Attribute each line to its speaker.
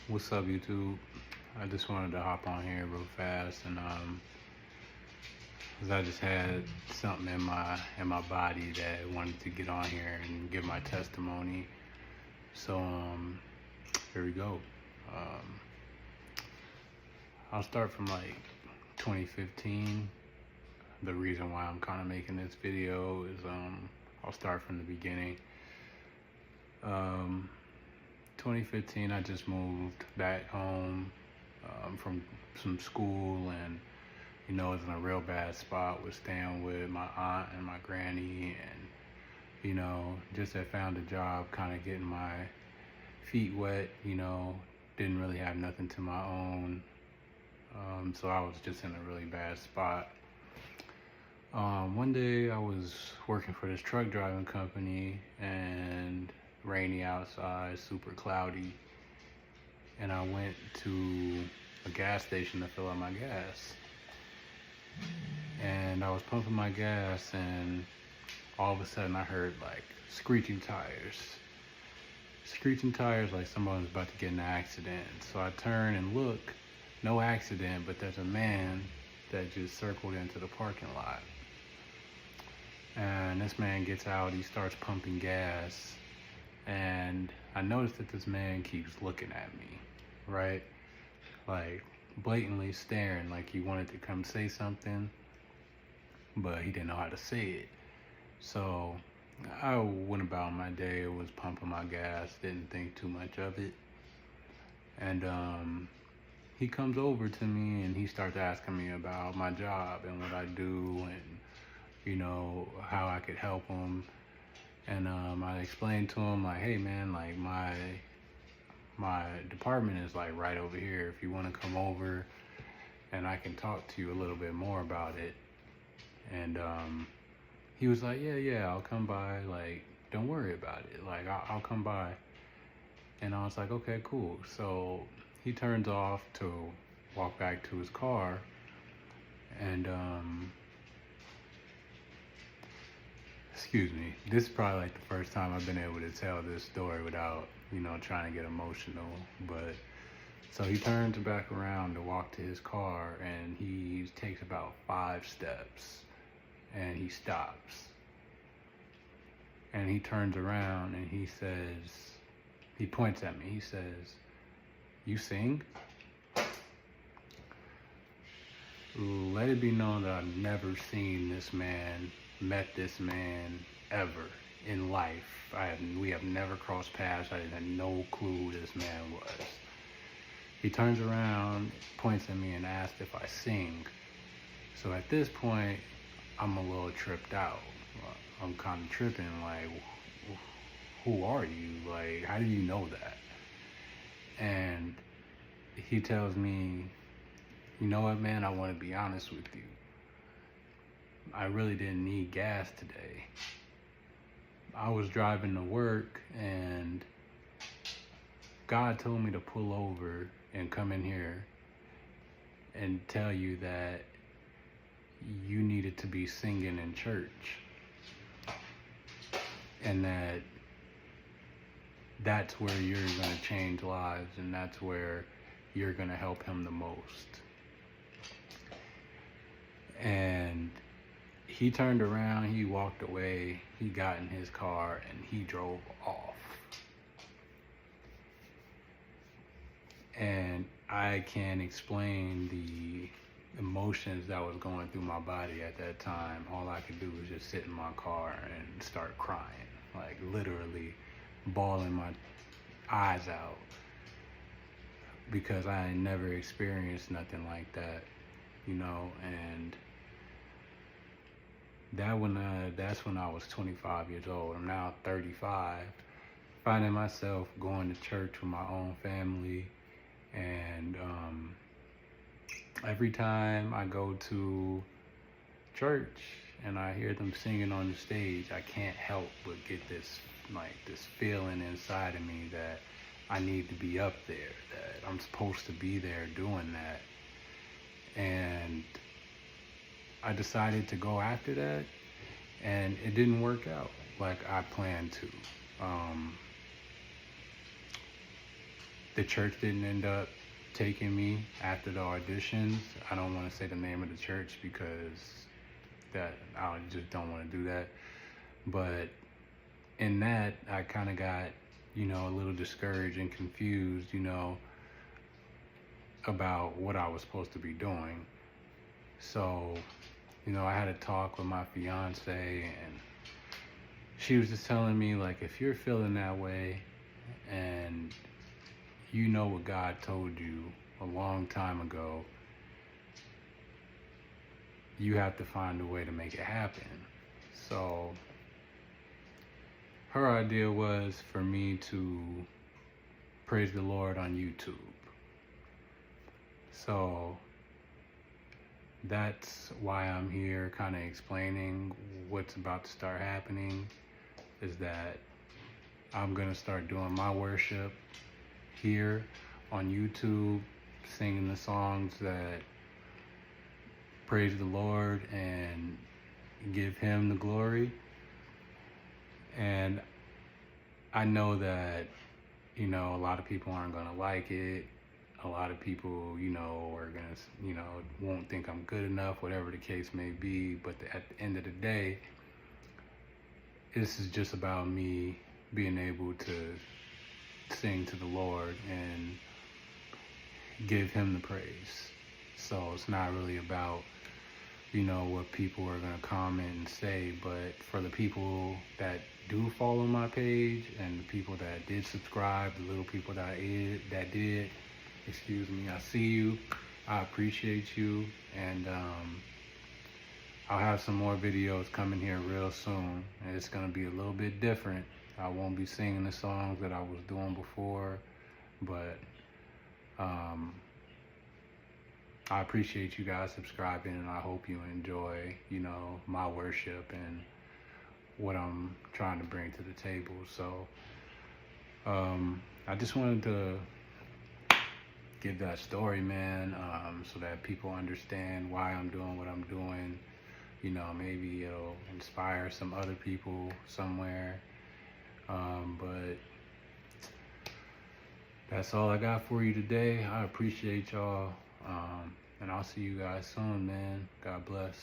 Speaker 1: What's up, YouTube? I just wanted to hop on here real fast, and 'cause I just had something in my body that wanted to get on here and give my testimony. So here we go. Um, I'll start from like 2015. The reason why I'm kind of making this video is I'll start from the beginning. Um, 2015, I just moved back home from some school, and was in a real bad spot. Was staying with my aunt and my granny, and just had found a job, kind of getting my feet wet. Didn't really have nothing to my own, so I was just in a really bad spot. One day I was working for this truck driving company, and rainy outside, super cloudy, and I went to a gas station to fill up my gas. And I was pumping my gas, and all of a sudden I heard like screeching tires like someone was about to get in an accident. So I turn and look, no accident, but there's a man that just circled into the parking lot. And this man gets out, he starts pumping gas, and I noticed that this man keeps looking at me, right? Like blatantly staring, like he wanted to come say something, but he didn't know how to say it. So I went about my day, was pumping my gas, didn't think too much of it. And he comes over to me and he starts asking me about my job and what I do, and how I could help him. And I explained to him, like, hey man, like my department is like right over here. If you want to come over and I can talk to you a little bit more about it. And he was like, yeah, I'll come by. Like, don't worry about it. Like, I'll come by. And I was like, okay, cool. So he turns off to walk back to his car. And excuse me, this is probably like the first time I've been able to tell this story without trying to get emotional. But so he turns back around to walk to his car, and he takes about 5 steps, and he stops. And he turns around and he points at me, he says, "You sing?" Let it be known that I've never seen this man, met this man ever in life. We have never crossed paths. I had no clue who this man was. He turns around, points at me, and asks if I sing. So at this point, I'm a little tripped out. I'm kind of tripping, like, who are you? Like, how do you know that? And he tells me, you know what, man, I want to be honest with you. I really didn't need gas today. I was driving to work, and God told me to pull over and come in here and tell you that you needed to be singing in church, and that's where you're going to change lives, and that's where you're going to help him the most. And he turned around, he walked away, he got in his car, and he drove off. And I can't explain the emotions that was going through my body at that time. All I could do was just sit in my car and start crying, like literally bawling my eyes out, because I had never experienced nothing like that, and that's when I was 25 years old. I'm now 35, finding myself going to church with my own family, and every time I go to church and I hear them singing on the stage, I can't help but get this feeling inside of me that I need to be up there, that I'm supposed to be there doing that. And I decided to go after that, and it didn't work out like I planned to. the church didn't end up taking me after the auditions. I don't want to say the name of the church because that I just don't want to do that. But in that, I kind of got, a little discouraged and confused, about what I was supposed to be doing. So, I had a talk with my fiance, and she was just telling me, like, if you're feeling that way and you know what God told you a long time ago, you have to find a way to make it happen. So her idea was for me to praise the Lord on YouTube. So that's why I'm here kind of explaining what's about to start happening, is that I'm going to start doing my worship here on YouTube, singing the songs that praise the Lord and give him the glory. And I know that, a lot of people aren't going to like it. A lot of people, are going to, won't think I'm good enough, whatever the case may be. But at the end of the day, this is just about me being able to sing to the Lord and give him the praise. So it's not really about, what people are going to comment and say, but for the people that do follow my page and the people that did subscribe, the little people that did, excuse me, I see you, I appreciate you, and I'll have some more videos coming here real soon, and it's going to be a little bit different. I won't be singing the songs that I was doing before, but I appreciate you guys subscribing, and I hope you enjoy, my worship and what I'm trying to bring to the table. So I just wanted to give that story, man, so that people understand why I'm doing what I'm doing. Maybe it'll inspire some other people somewhere. But that's all I got for you today. I appreciate y'all. And I'll see you guys soon, man. God bless.